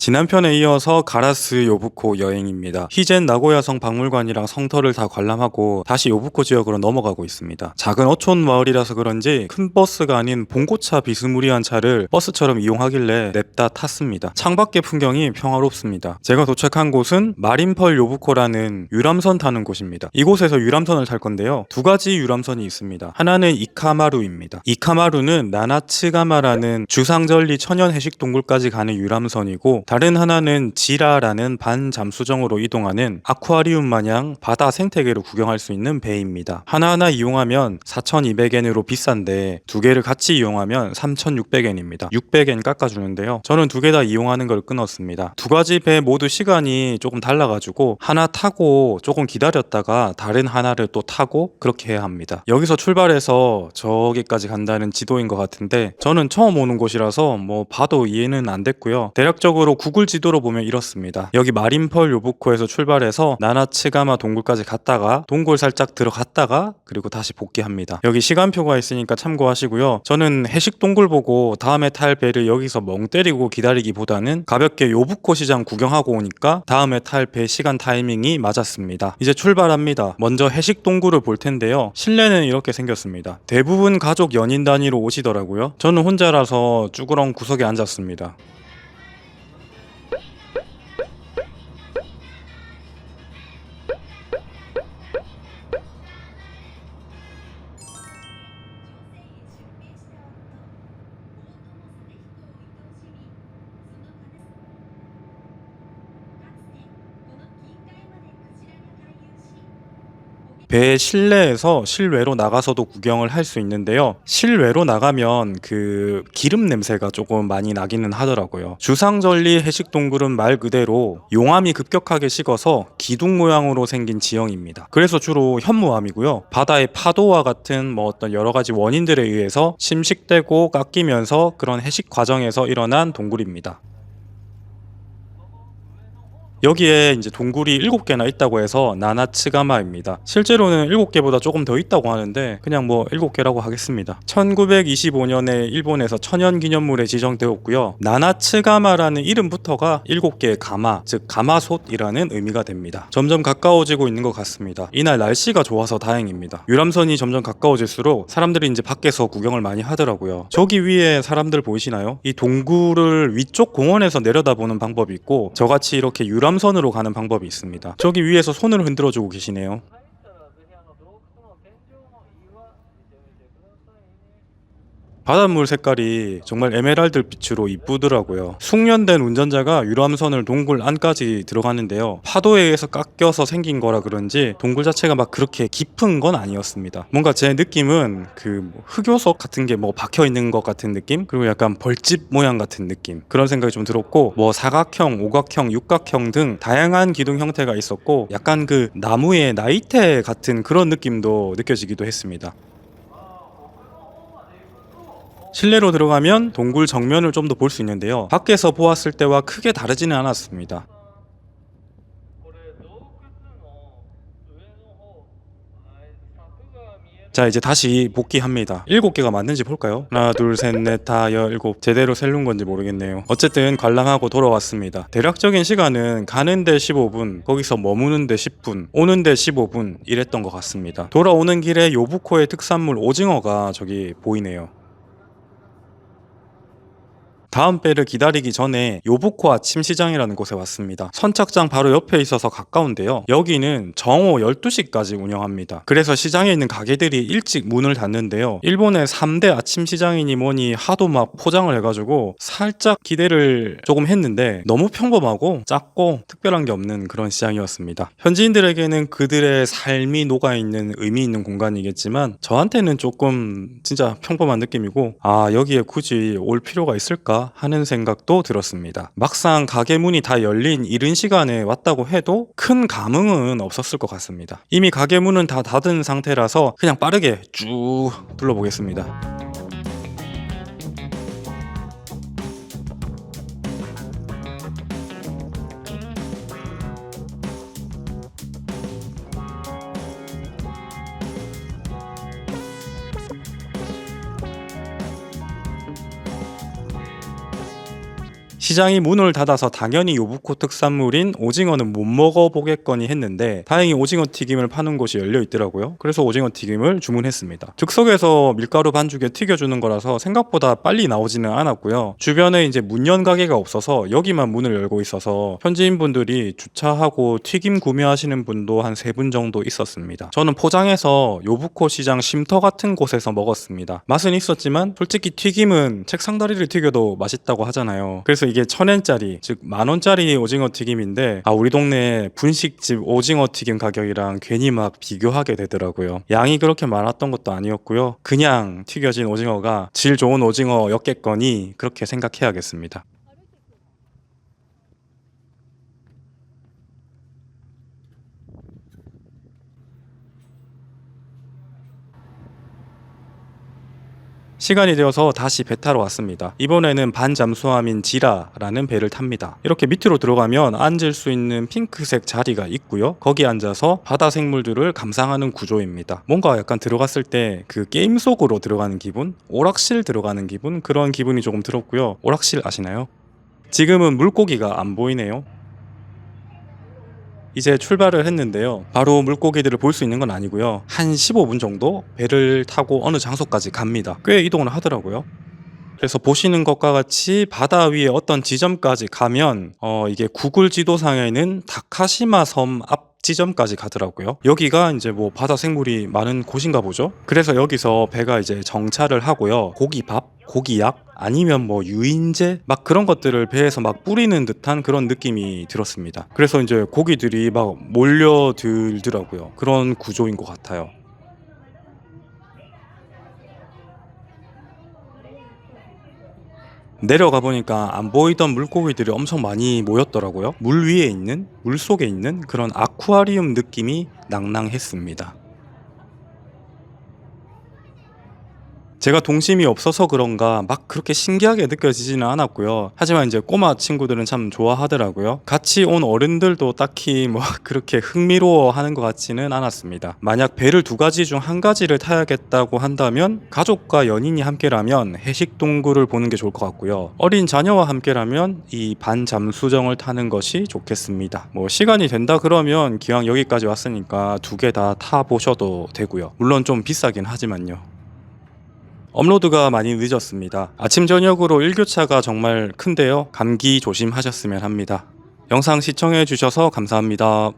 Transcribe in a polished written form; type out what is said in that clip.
지난 편에 이어서 가라스 요부코 여행입니다. 히젠 나고야성 박물관이랑 성터를 다 관람하고 다시 요부코 지역으로 넘어가고 있습니다. 작은 어촌 마을이라서 그런지 큰 버스가 아닌 봉고차 비스무리한 차를 버스처럼 이용하길래 냅다 탔습니다. 창밖의 풍경이 평화롭습니다. 제가 도착한 곳은 마린펄 요부코라는 유람선 타는 곳입니다. 이곳에서 유람선을 탈 건데요. 두 가지 유람선이 있습니다. 하나는 이카마루입니다. 이카마루는 나나츠가마라는 주상절리 천연 해식 동굴까지 가는 유람선이고, 다른 하나는 지라라는 반잠수정으로 이동하는 아쿠아리움 마냥 바다 생태계를 구경할 수 있는 배입니다. 하나하나 이용하면 4,200엔으로 비싼데 두 개를 같이 이용하면 3,600엔입니다. 600엔 깎아주는데요. 저는 두 개 다 이용하는 걸 끊었습니다. 두 가지 배 모두 시간이 조금 달라가지고 하나 타고 조금 기다렸다가 다른 하나를 또 타고 그렇게 해야 합니다. 여기서 출발해서 저기까지 간다는 지도인 것 같은데, 저는 처음 오는 곳이라서 뭐 봐도 이해는 안 됐고요. 대략적으로 구글 지도로 보면 이렇습니다. 여기 마린펄 요부코에서 출발해서 나나츠가마 동굴까지 갔다가 동굴 살짝 들어갔다가 그리고 다시 복귀합니다. 여기 시간표가 있으니까 참고하시고요. 저는 해식 동굴 보고 다음에 탈 배를 여기서 멍 때리고 기다리기보다는 가볍게 요부코 시장 구경하고 오니까 다음에 탈 배 시간 타이밍이 맞았습니다. 이제 출발합니다. 먼저 해식 동굴을 볼 텐데요. 실내는 이렇게 생겼습니다. 대부분 가족 연인 단위로 오시더라고요. 저는 혼자라서 쭈그렁 구석에 앉았습니다. 배 실내에서 실외로 나가서도 구경을 할 수 있는데요. 실외로 나가면 그 기름 냄새가 조금 많이 나기는 하더라고요. 주상절리 해식동굴은 말 그대로 용암이 급격하게 식어서 기둥 모양으로 생긴 지형입니다. 그래서 주로 현무암이고요. 바다의 파도와 같은 뭐 어떤 여러 가지 원인들에 의해서 침식되고 깎이면서 그런 해식 과정에서 일어난 동굴입니다. 여기에 이제 동굴이 7개나 있다고 해서 나나츠가마입니다. 실제로는 7개보다 조금 더 있다고 하는데 그냥 뭐 7개라고 하겠습니다. 1925년에 일본에서 천연기념물에 지정되었고요. 나나츠가마라는 이름부터가 7개의 가마, 즉 가마솥이라는 의미가 됩니다. 점점 가까워지고 있는 것 같습니다. 이날 날씨가 좋아서 다행입니다. 유람선이 점점 가까워질수록 사람들이 이제 밖에서 구경을 많이 하더라고요. 저기 위에 사람들 보이시나요? 이 동굴을 위쪽 공원에서 내려다보는 방법이 있고, 저같이 이렇게 유람선으로 가는 방법이 있습니다. 저기 위에서 손을 흔들어주고 계시네요. 바닷물 색깔이 정말 에메랄드 빛으로 이쁘더라고요. 숙련된 운전자가 유람선을 동굴 안까지 들어가는데요. 파도에 의해서 깎여서 생긴 거라 그런지 동굴 자체가 막 그렇게 깊은 건 아니었습니다. 뭔가 제 느낌은 그 흑요석 같은 게 뭐 박혀 있는 것 같은 느낌? 그리고 약간 벌집 모양 같은 느낌, 그런 생각이 좀 들었고, 뭐 사각형, 오각형, 육각형 등 다양한 기둥 형태가 있었고, 약간 그 나무의 나이테 같은 그런 느낌도 느껴지기도 했습니다. 실내로 들어가면 동굴 정면을 좀 더 볼 수 있는데요. 밖에서 보았을 때와 크게 다르지는 않았습니다. 자, 이제 다시 복귀합니다. 7개가 맞는지 볼까요? 하나, 둘, 셋, 넷, 다, 여, 일곱. 제대로 셀른 건지 모르겠네요. 어쨌든 관람하고 돌아왔습니다. 대략적인 시간은 가는데 15분, 거기서 머무는데 10분, 오는데 15분 이랬던 것 같습니다. 돌아오는 길에 요부코의 특산물 오징어가 저기 보이네요. 다음 배를 기다리기 전에 요부코 아침 시장이라는 곳에 왔습니다. 선착장 바로 옆에 있어서 가까운데요. 여기는 정오 12시까지 운영합니다. 그래서 시장에 있는 가게들이 일찍 문을 닫는데요. 일본의 3대 아침 시장이니 뭐니 하도 막 포장을 해가지고 살짝 기대를 조금 했는데 너무 평범하고 작고 특별한 게 없는 그런 시장이었습니다. 현지인들에게는 그들의 삶이 녹아있는 의미 있는 공간이겠지만 저한테는 조금 진짜 평범한 느낌이고, 아, 여기에 굳이 올 필요가 있을까 하는 생각도 들었습니다. 막상 가게 문이 다 열린 이른 시간에 왔다고 해도 큰 감흥은 없었을 것 같습니다. 이미 가게 문은 다 닫은 상태라서 그냥 빠르게 쭉 둘러보겠습니다. 시장이 문을 닫아서 당연히 요부코 특산물인 오징어는 못 먹어보겠거니 했는데 다행히 오징어 튀김을 파는 곳이 열려 있더라고요. 그래서 오징어 튀김을 주문했습니다. 즉석에서 밀가루 반죽에 튀겨주는 거라서 생각보다 빨리 나오지는 않았고요. 주변에 이제 문연 가게가 없어서 여기만 문을 열고 있어서 현지인분들이 주차하고 튀김 구매하시는 분도 한 3분 정도 있었습니다. 저는 포장해서 요부코 시장 쉼터 같은 곳에서 먹었습니다. 맛은 있었지만 솔직히 튀김은 책상 다리를 튀겨도 맛있다고 하잖아요. 그래서 이게 1,000엔짜리 즉 10,000원짜리 오징어 튀김인데 우리 동네 분식집 오징어 튀김 가격이랑 괜히 막 비교하게 되더라고요. 양이 그렇게 많았던 것도 아니었고요. 그냥 튀겨진 오징어가 질 좋은 오징어였겠거니 그렇게 생각해야겠습니다. 시간이 되어서 다시 배 타러 왔습니다. 이번에는 반잠수함인 지라라는 배를 탑니다. 이렇게 밑으로 들어가면 앉을 수 있는 핑크색 자리가 있고요. 거기 앉아서 바다 생물들을 감상하는 구조입니다. 뭔가 약간 들어갔을 때 그 게임 속으로 들어가는 기분? 오락실 들어가는 기분? 그런 기분이 조금 들었고요. 오락실 아시나요? 지금은 물고기가 안 보이네요. 이제 출발을 했는데요. 바로 물고기들을 볼 수 있는 건 아니고요. 한 15분 정도 배를 타고 어느 장소까지 갑니다. 꽤 이동을 하더라고요. 그래서 보시는 것과 같이 바다 위에 어떤 지점까지 가면 이게 구글 지도상에는 다카시마 섬 앞 지점까지 가더라고요. 여기가 이제 뭐 바다 생물이 많은 곳인가 보죠. 그래서 여기서 배가 이제 정차를 하고요. 고기밥, 고기약 아니면 뭐 유인제 막 그런 것들을 배에서 막 뿌리는 듯한 그런 느낌이 들었습니다. 그래서 이제 고기들이 막 몰려들더라고요. 그런 구조인 것 같아요. 내려가 보니까 안 보이던 물고기들이 엄청 많이 모였더라고요. 물 위에 있는, 물 속에 있는 그런 아쿠아리움 느낌이 낭낭했습니다. 제가 동심이 없어서 그런가 막 그렇게 신기하게 느껴지지는 않았고요. 하지만 이제 꼬마 친구들은 참 좋아하더라고요. 같이 온 어른들도 딱히 뭐 그렇게 흥미로워하는 것 같지는 않았습니다. 만약 배를 2가지 중 1가지를 타야겠다고 한다면 가족과 연인이 함께라면 해식 동굴을 보는 게 좋을 것 같고요. 어린 자녀와 함께라면 이 반잠수정을 타는 것이 좋겠습니다. 뭐 시간이 된다 그러면 기왕 여기까지 왔으니까 2개 다 타보셔도 되고요. 물론 좀 비싸긴 하지만요. 업로드가 많이 늦었습니다. 아침 저녁으로 일교차가 정말 큰데요. 감기 조심하셨으면 합니다. 영상 시청해 주셔서 감사합니다.